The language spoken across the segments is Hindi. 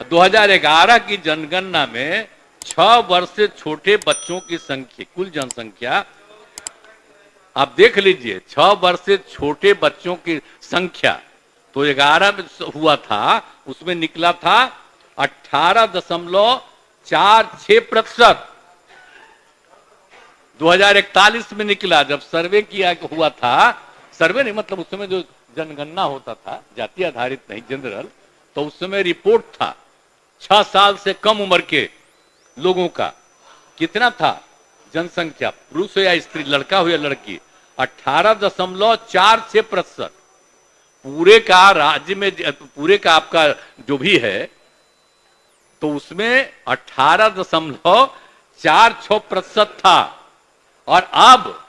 2011 की जनगणना में 6 वर्ष से छोटे बच्चों की संख्या, कुल जनसंख्या आप देख लीजिए, 6 वर्ष से छोटे बच्चों की संख्या तो 11 में हुआ था, उसमें निकला था 18.46%। 2041 में निकला, जब सर्वे किया हुआ था, सर्वे नहीं मतलब उस समय जो जनगणना होता था, जाति आधारित नहीं, जनरल, तो उस समय रिपोर्ट था 6 साल से कम उम्र के लोगों का कितना था जनसंख्या, पुरुष हो या स्त्री, लड़का हो या लड़की, 18.46%। पूरे का राज्य में, पूरे का आपका जो भी है, तो उसमें 18.46% था। और अब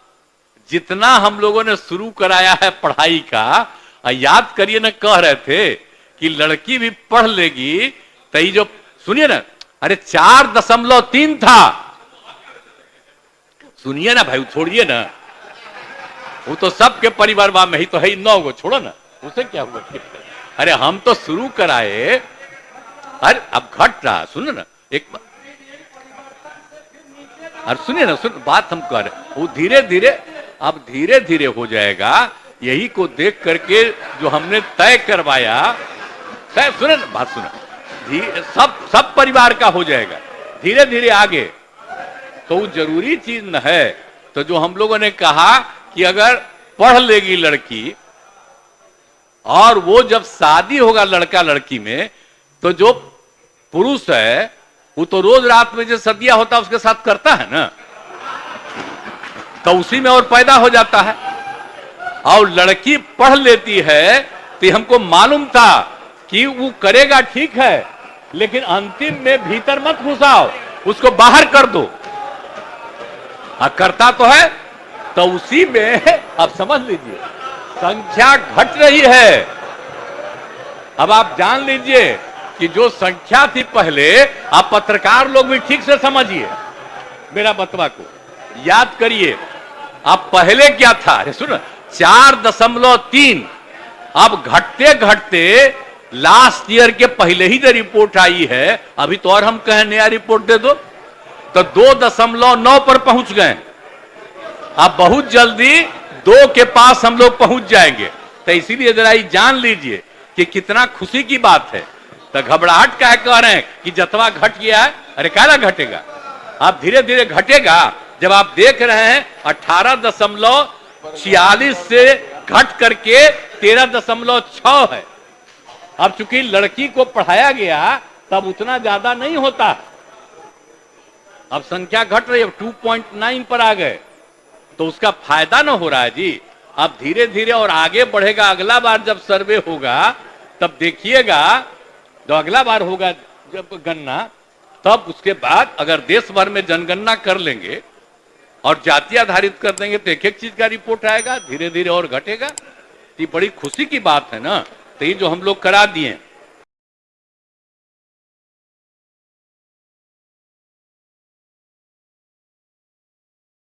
जितना हम लोगों ने शुरू कराया है पढ़ाई का, याद करिए ना, कह रहे थे कि लड़की भी पढ़ लेगी तो जो, सुनिए ना, अरे 4.3 था। सुनिए ना भाई, छोड़िए ना, वो तो सबके परिवार में ही तो है, 9 गो, छोड़ो ना, उसे क्या हुआ। अरे हम तो शुरू कराए, अरे अब घट रहा, सुनो ना एक बार, और सुनिए ना, सुन बात हम कर रहे, वो धीरे धीरे, अब धीरे धीरे हो जाएगा। यही को देख करके जो हमने तय करवाया, तय, सुने ना बात, सुना, सब परिवार का हो जाएगा धीरे धीरे आगे। तो वो जरूरी चीज न है। तो जो हम लोगों ने कहा कि अगर पढ़ लेगी लड़की, और वो जब शादी होगा लड़का लड़की में, तो जो पुरुष है वो तो रोज रात में जो सदिया होता है उसके साथ करता है ना, तो उसी में और पैदा हो जाता है। और लड़की पढ़ लेती है तो हमको मालूम था कि वो करेगा, ठीक है, लेकिन अंतिम में भीतर मत घुसाओ, उसको बाहर कर दो। करता तो है, तो उसी में अब समझ लीजिए संख्या घट रही है। अब आप जान लीजिए कि जो संख्या थी पहले, आप पत्रकार लोग भी ठीक से समझिए मेरा बतवा को, याद करिए। अब पहले क्या था, अरे सुनो, 4.3, अब घटते घटते लास्ट ईयर के पहले ही जो रिपोर्ट आई है, अभी तो और हम कहें नया रिपोर्ट दे दो, तो 2.9 पर पहुंच गए। अब बहुत जल्दी 2 के पास हम लोग पहुंच जाएंगे। तो इसीलिए जरा ये जान लीजिए कि कितना खुशी की बात है। तो घबराहट क्या कह रहे हैं कि जतवा घट गया है, अरे क्या घटेगा, अब धीरे धीरे घटेगा। जब आप देख रहे हैं 18.46 से घट करके 13.6 है। अब चूंकि लड़की को पढ़ाया गया तब उतना ज्यादा नहीं होता, अब संख्या घट रही है, 2.9 पर आ गए, तो उसका फायदा ना हो रहा है जी। अब धीरे धीरे और आगे बढ़ेगा। अगला बार जब सर्वे होगा तब देखिएगा, जो अगला बार होगा जब गणना, तब उसके बाद अगर देश भर में जनगणना कर लेंगे और जाति आधारित कर देंगे तो एक एक चीज का रिपोर्ट आएगा, धीरे धीरे और घटेगा। ये बड़ी खुशी की बात है ना। तो ये जो हम लोग करा दिए